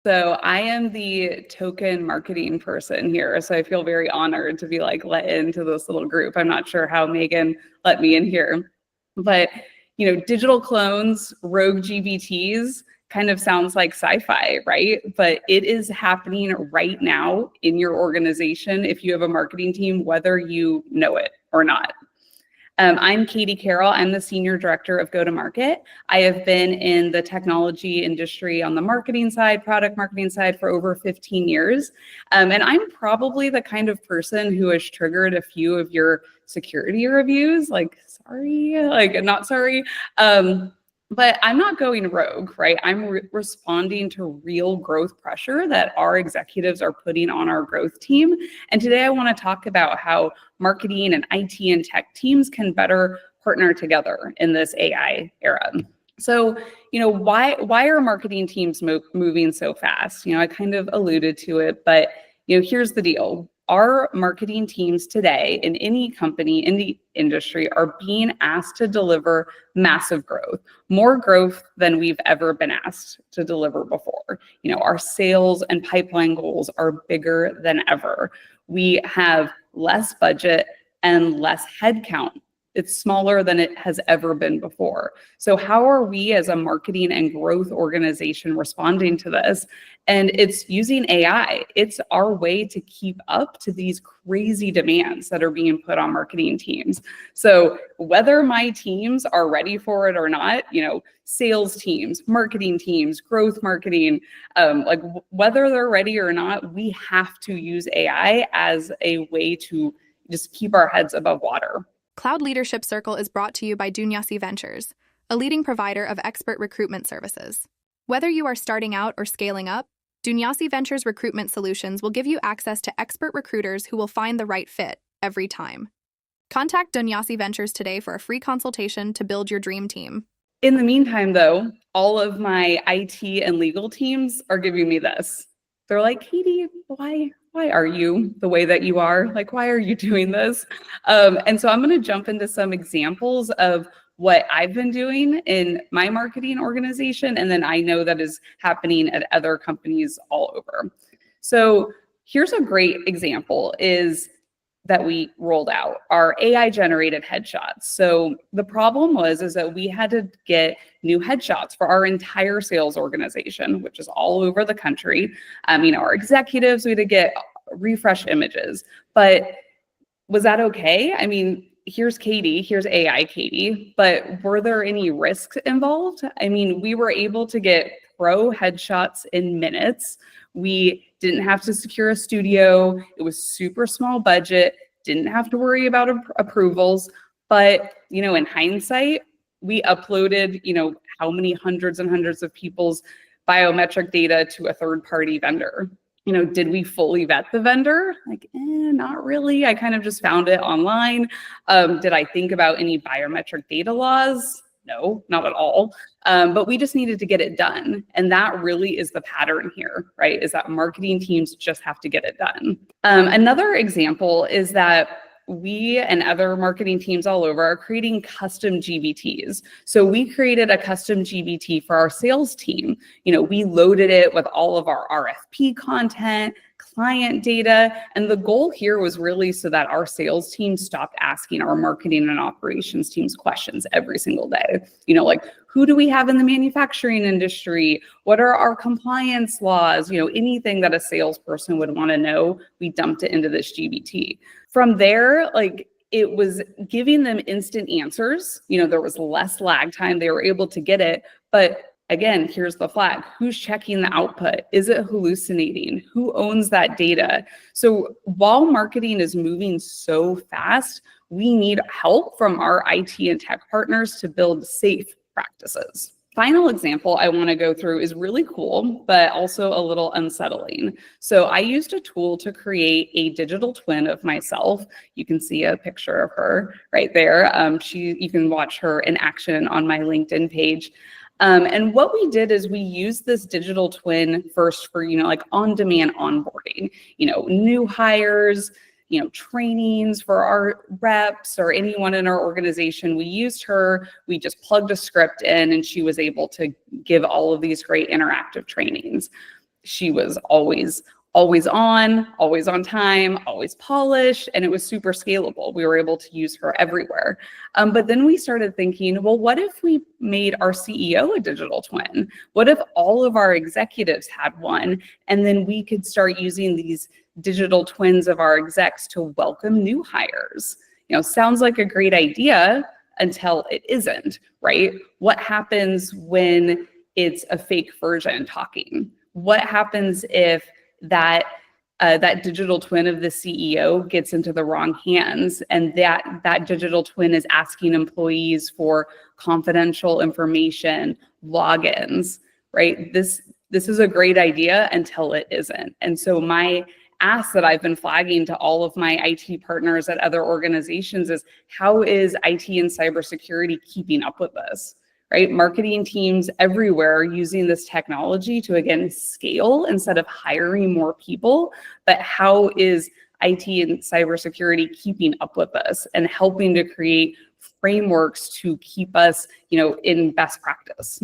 So I am the token marketing person here. So I feel very honored to be like let into this little group. I'm not sure how Megan let me in here, but digital clones, rogue GPTs kind of sounds like sci-fi, right? But it is happening right now in your organization if you have a marketing team, whether you know it or not. I'm Katie Carroll. I'm the Senior Director of Go-to-Market. I have been in the technology industry on the marketing side, product marketing side for over 15 years. And I'm probably the kind of person who has triggered a few of your security reviews, like, sorry, like, not sorry. But I'm not going rogue, right? I'm responding to real growth pressure that our executives are putting on our growth team. And today I want to talk about how marketing and IT and tech teams can better partner together in this AI era. So, why are marketing teams moving so fast? I kind of alluded to it, but here's the deal. Our marketing teams today in any company in the industry are being asked to deliver massive growth, more growth than we've ever been asked to deliver before. Our sales and pipeline goals are bigger than ever. We have less budget and less headcount. It's smaller than it has ever been before. So how are we as a marketing and growth organization responding to this? And it's using AI. It's our way to keep up to these crazy demands that are being put on marketing teams. So whether my teams are ready for it or not, sales teams, marketing teams, growth marketing, whether they're ready or not, we have to use AI as a way to just keep our heads above water. Cloud Leadership Circle is brought to you by Dunyasi Ventures, a leading provider of expert recruitment services. Whether you are starting out or scaling up, Dunyasi Ventures recruitment solutions will give you access to expert recruiters who will find the right fit every time. Contact Dunyasi Ventures today for a free consultation to build your dream team. In the meantime, though, all of my IT and legal teams are giving me this. They're like, Katie, why are you the way that you are? Like, why are you doing this? And so I'm going to jump into some examples of what I've been doing in my marketing organization, and then I know that is happening at other companies all over. So here's a great example is that we rolled out our AI generated headshots. So the problem is that we had to get new headshots for our entire sales organization, which is all over the country. Our executives, we had to get refresh images, but was that okay? Here's Katie, here's AI Katie, but were there any risks involved? We were able to get pro headshots in minutes. We didn't have to secure a studio. It was super small budget, didn't have to worry about approvals. But, in hindsight, we uploaded, how many hundreds and hundreds of people's biometric data to a third-party vendor. Did we fully vet the vendor? Not really. I kind of just found it online. Did I think about any biometric data laws? No, not at all. But we just needed to get it done. And that really is the pattern here, right? Is that marketing teams just have to get it done. Another example is that we and other marketing teams all over are creating custom GPTs. So we created a custom GPT for our sales team. We loaded it with all of our RFP content, client data, and the goal here was really so that our sales team stopped asking our marketing and operations teams questions every single day. Who do we have in the manufacturing industry? What are our compliance laws? Anything that a salesperson would want to know, we dumped it into this GPT. From there, it was giving them instant answers. There was less lag time. They were able to get it. But again, here's the flag. Who's checking the output? Is it hallucinating? Who owns that data? So while marketing is moving so fast, we need help from our IT and tech partners to build safe practices. Final example I want to go through is really cool, but also a little unsettling. So I used a tool to create a digital twin of myself. You can see a picture of her right there. You can watch her in action on my LinkedIn page. And what we did is we used this digital twin first for, on-demand onboarding, new hires, trainings for our reps or anyone in our organization. We used her, we just plugged a script in and she was able to give all of these great interactive trainings. she was always on time, always polished, and it was super scalable. We were able to use her everywhere. But then we started thinking, well, what if we made our CEO a digital twin? What if all of our executives had one? And then we could start using these digital twins of our execs to welcome new hires. Sounds like a great idea until it isn't, right? What happens when it's a fake version talking? What happens if that digital twin of the CEO gets into the wrong hands, and that digital twin is asking employees for confidential information, logins, right? This is a great idea until it isn't. And so my ask that I've been flagging to all of my IT partners at other organizations is, how is IT and cybersecurity keeping up with this? Right? Marketing teams everywhere are using this technology to, again, scale instead of hiring more people. But how is IT and cybersecurity keeping up with this and helping to create frameworks to keep us, in best practice?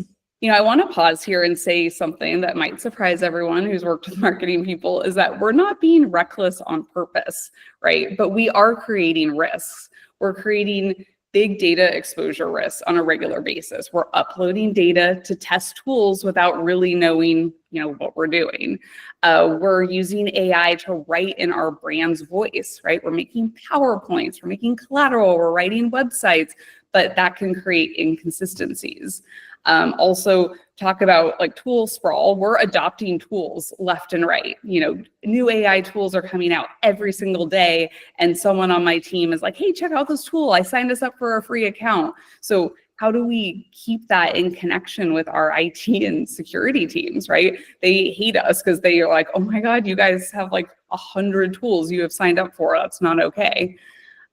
I want to pause here and say something that might surprise everyone who's worked with marketing people, is that we're not being reckless on purpose, right? But we are creating risks. We're creating big data exposure risks on a regular basis. We're uploading data to test tools without really knowing, what we're doing. We're using AI to write in our brand's voice, right? We're making PowerPoints, we're making collateral, we're writing websites, but that can create inconsistencies. Also talk about like tool sprawl. We're adopting tools left and right. New AI tools are coming out every single day, and someone on my team is like, hey, check out this tool. I signed us up for a free account. So how do we keep that in connection with our IT and security teams, right? They hate us because they are like, oh my God, you guys have like 100 tools you have signed up for. That's not okay.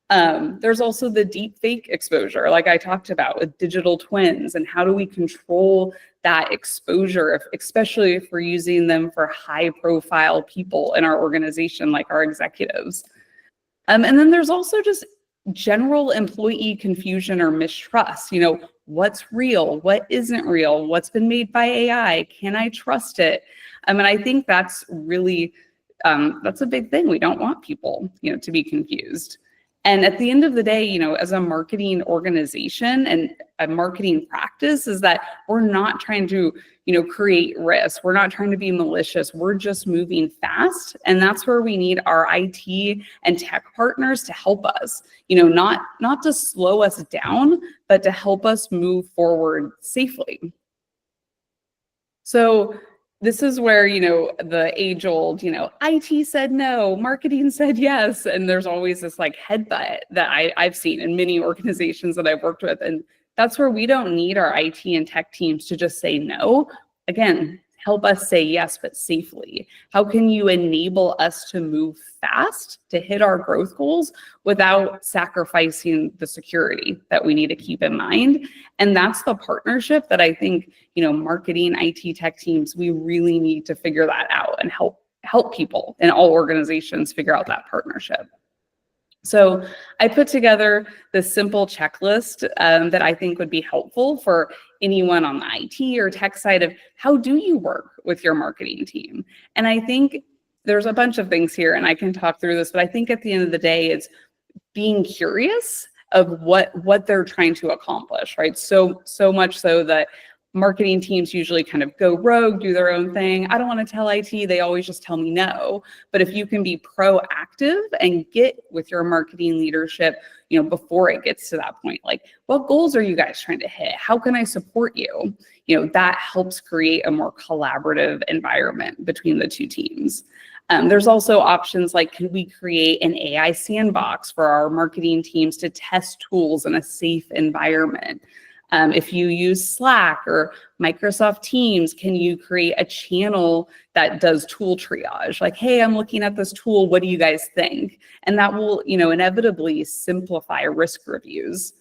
There's also the deep fake exposure, like I talked about with digital twins, and how do we control that exposure, especially if we're using them for high profile people in our organization, like our executives. And then there's also just general employee confusion or mistrust. What's real, what isn't real, what's been made by AI, can I trust it? And I think that's really, that's a big thing. We don't want people, to be confused. And at the end of the day, as a marketing organization and a marketing practice, is that we're not trying to, create risk. We're not trying to be malicious. We're just moving fast. And that's where we need our IT and tech partners to help us, not to slow us down, but to help us move forward safely. So this is where, the age old, IT said no, marketing said yes. And there's always this like headbutt that I've seen in many organizations that I've worked with. And that's where we don't need our IT and tech teams to just say no. Again, help us say yes, but safely. How can you enable us to move fast to hit our growth goals without sacrificing the security that we need to keep in mind? And that's the partnership that I think, marketing, IT, tech teams, we really need to figure that out and help people in all organizations figure out that partnership. So I put together this simple checklist that I think would be helpful for anyone on the IT or tech side of how do you work with your marketing team? And I think there's a bunch of things here, and I can talk through this, but I think at the end of the day, it's being curious of what they're trying to accomplish, right? So much so that marketing teams usually kind of go rogue, do their own thing. I don't want to tell IT, they always just tell me no. But if you can be proactive and get with your marketing leadership, before it gets to that point, like, what goals are you guys trying to hit? How can I support you? That helps create a more collaborative environment between the two teams. There's also options like, can we create an AI sandbox for our marketing teams to test tools in a safe environment? If you use Slack or Microsoft Teams, can you create a channel that does tool triage? Like, hey, I'm looking at this tool. What do you guys think? And that will, inevitably simplify risk reviews.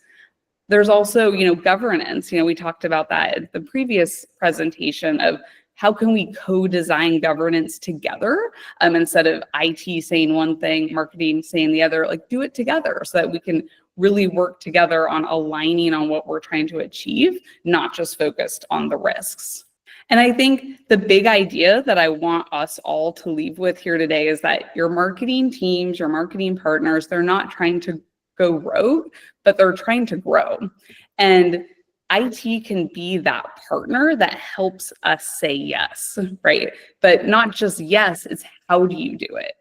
There's also, governance. We talked about that in the previous presentation of how can we co-design governance together instead of IT saying one thing, marketing saying the other, like do it together so that we can really work together on aligning on what we're trying to achieve, not just focused on the risks. And I think the big idea that I want us all to leave with here today is that your marketing teams, your marketing partners, they're not trying to go rogue, but they're trying to grow. And IT can be that partner that helps us say yes, right? But not just yes, it's how do you do it?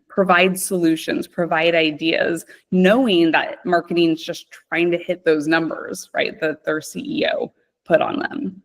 Provide solutions, provide ideas, knowing that marketing is just trying to hit those numbers, right? That their CEO put on them.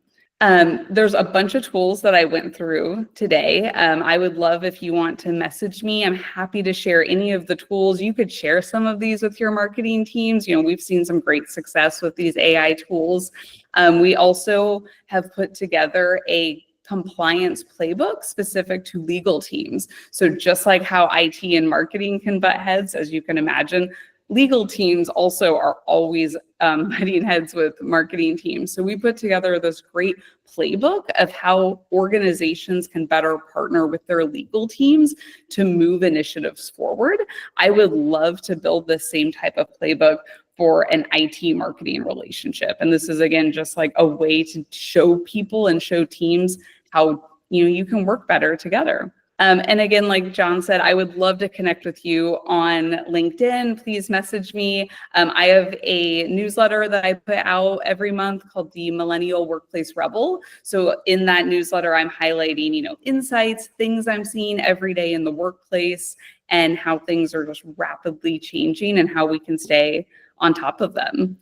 There's a bunch of tools that I went through today. I would love if you want to message me. I'm happy to share any of the tools. You could share some of these with your marketing teams. We've seen some great success with these AI tools. We also have put together a compliance playbook specific to legal teams. So just like how IT and marketing can butt heads, as you can imagine, legal teams also are always butting heads with marketing teams. So we put together this great playbook of how organizations can better partner with their legal teams to move initiatives forward. I would love to build the same type of playbook for an IT marketing relationship. And this is, again, just like a way to show people and show teams how you can work better together. And again, like John said, I would love to connect with you on LinkedIn. Please message me. I have a newsletter that I put out every month called the Millennial Workplace Rebel. So in that newsletter, I'm highlighting, insights, things I'm seeing every day in the workplace, and how things are just rapidly changing and how we can stay on top of them.